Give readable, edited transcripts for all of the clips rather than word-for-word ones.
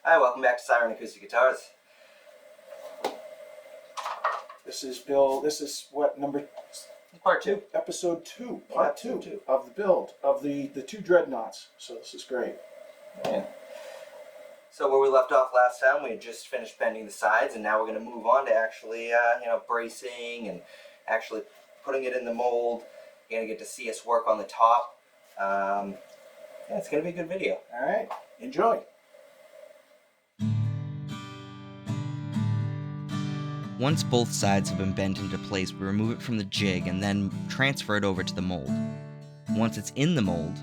Hi, welcome back to Siren Acoustic Guitars. This is Bill. This is what number? Part 2. Episode 2. Part 2 of the build of the two dreadnoughts. So this is great. Yeah. So where we left off last time, we had just finished bending the sides, and now we're going to move on to actually, bracing and actually putting it in the mold. You're going to get to see us work on the top. Yeah, it's going to be a good video. All right, enjoy. Once both sides have been bent into place, we remove it from the jig and then transfer it over to the mold. Once it's in the mold,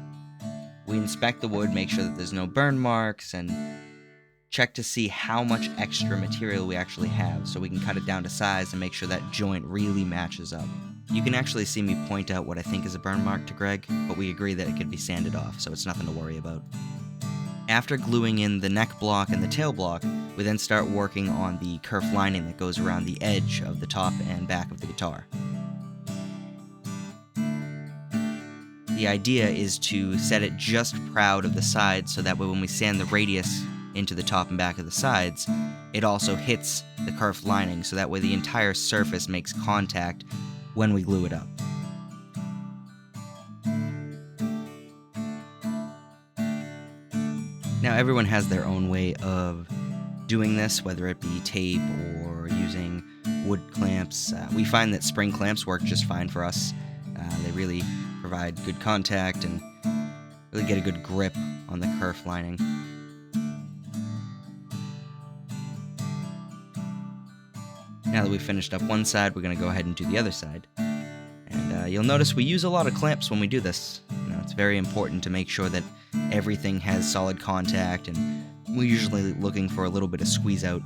we inspect the wood, make sure that there's no burn marks, and check to see how much extra material we actually have so we can cut it down to size and make sure that joint really matches up. You can actually see me point out what I think is a burn mark to Greg, but we agree that it could be sanded off, so it's nothing to worry about. After gluing in the neck block and the tail block, we then start working on the kerf lining that goes around the edge of the top and back of the guitar. The idea is to set it just proud of the sides so that way when we sand the radius into the top and back of the sides, it also hits the kerf lining so that way the entire surface makes contact when we glue it up. Now everyone has their own way of doing this, whether it be tape or using wood clamps. We find that spring clamps work just fine for us. They really provide good contact and really get a good grip on the kerf lining. Now that we've finished up one side, we're going to go ahead and do the other side. And you'll notice we use a lot of clamps when we do this. It's very important to make sure that everything has solid contact, and we're usually looking for a little bit of squeeze out.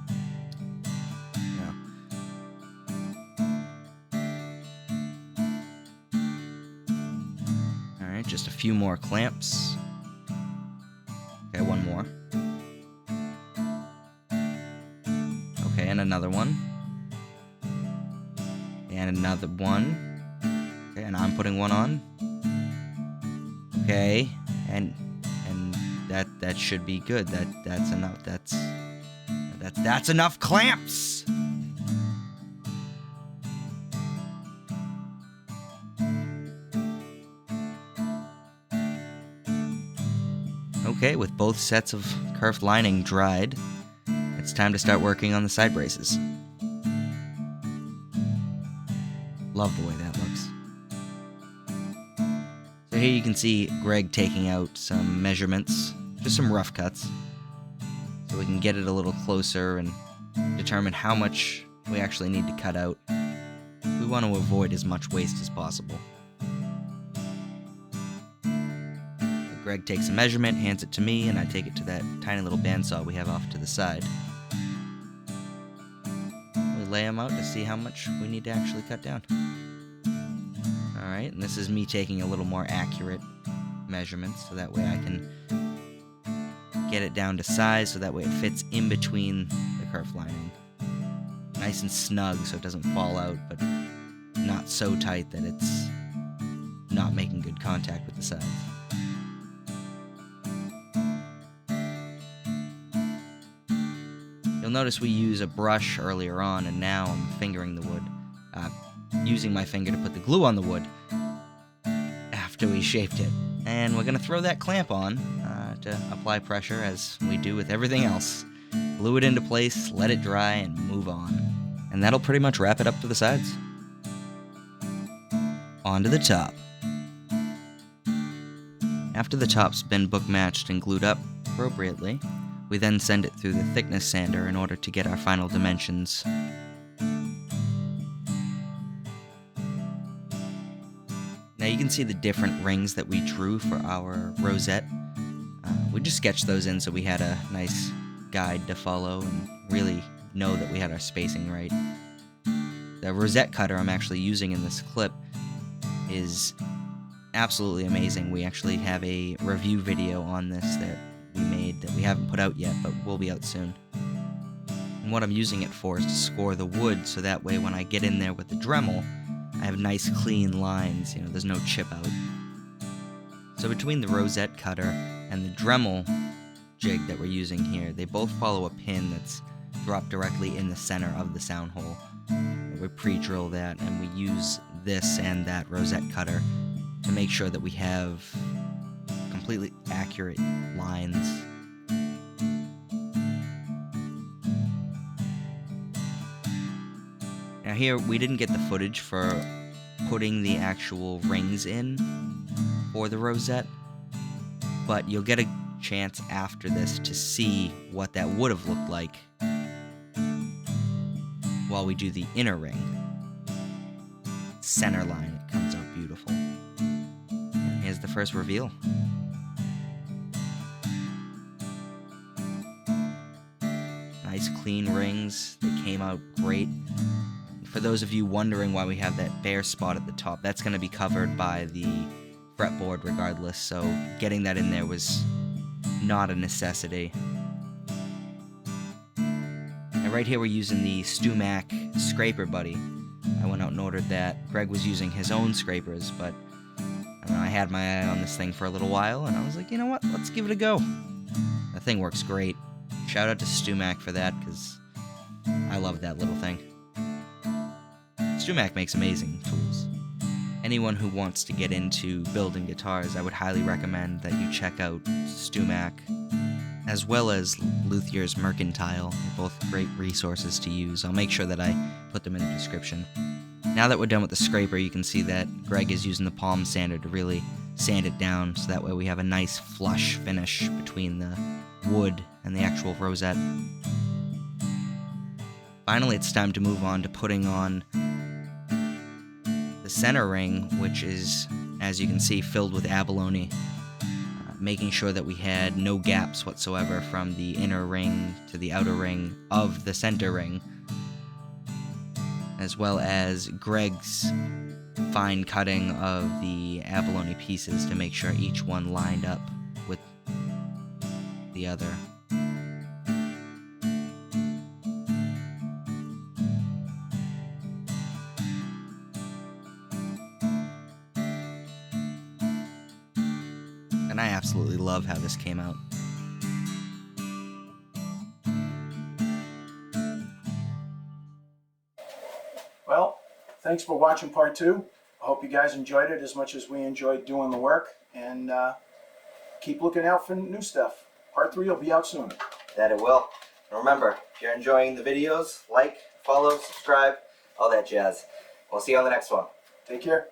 Alright, just a few more clamps. Okay, one more. Okay, and another one. And another one. Okay, and I'm putting one on. Okay, and that should be good. That's enough. That's enough clamps. Okay, with both sets of kerf lining dried, it's time to start working on the side braces. Love the way that looks. So here you can see Greg taking out some measurements, just some rough cuts, so we can get it a little closer and determine how much we actually need to cut out. We want to avoid as much waste as possible. Greg takes a measurement, hands it to me, and I take it to that tiny little bandsaw we have off to the side. We lay them out to see how much we need to actually cut down. Alright, and this is me taking a little more accurate measurements so that way I can get it down to size so that way it fits in between the kerf lining. Nice and snug so it doesn't fall out, but not so tight that it's not making good contact with the sides. You'll notice we use a brush earlier on, and now I'm fingering the wood. Using my finger to put the glue on the wood after we shaped it. And we're going to throw that clamp on to apply pressure as we do with everything else. Glue it into place, let it dry, and move on. And that'll pretty much wrap it up to the sides. On to the top. After the top's been book matched and glued up appropriately, we then send it through the thickness sander in order to get our final dimensions. Now you can see the different rings that we drew for our rosette. We just sketched those in so we had a nice guide to follow and really know that we had our spacing right. The rosette cutter I'm actually using in this clip is absolutely amazing. We actually have a review video on this that we made that we haven't put out yet, but will be out soon. And what I'm using it for is to score the wood so that way when I get in there with the Dremel, I have nice clean lines, there's no chip out. So between the rosette cutter and the Dremel, jig that we're using here. They both follow a pin that's dropped directly in the center of the sound hole. We pre-drill that, and we use this and that Rosette cutter to make sure that we have completely accurate lines. Now here, we didn't get the footage for putting the actual rings in for the Rosette, but you'll get a chance after this to see what that would have looked like while we do the inner ring. Center line, it comes out beautiful. And here's the first reveal. Nice clean rings, they came out great. For those of you wondering why we have that bare spot at the top, that's going to be covered by the fretboard regardless, so getting that in there was not a necessity. And right here we're using the StewMac Scraper Buddy. I went out and ordered that. Greg was using his own scrapers, but I had my eye on this thing for a little while, and I was like, you know what, let's give it a go. The thing works great. Shout out to StewMac for that, because I love that little thing. StewMac makes amazing tools. Anyone who wants to get into building guitars, I would highly recommend that you check out StewMac, as well as Luthier's Mercantile. They're both great resources to use. I'll make sure that I put them in the description. Now that we're done with the scraper, you can see that Greg is using the palm sander to really sand it down, so that way we have a nice flush finish between the wood and the actual rosette. Finally, it's time to move on to putting on the center ring, which is, as you can see, filled with abalone, making sure that we had no gaps whatsoever from the inner ring to the outer ring of the center ring, as well as Greg's fine cutting of the abalone pieces to make sure each one lined up with the other. And I absolutely love how this came out. Well, thanks for watching part 2. I hope you guys enjoyed it as much as we enjoyed doing the work. And keep looking out for new stuff. Part 3 will be out soon. That it will. And remember, if you're enjoying the videos, like, follow, subscribe, all that jazz. We'll see you on the next one. Take care.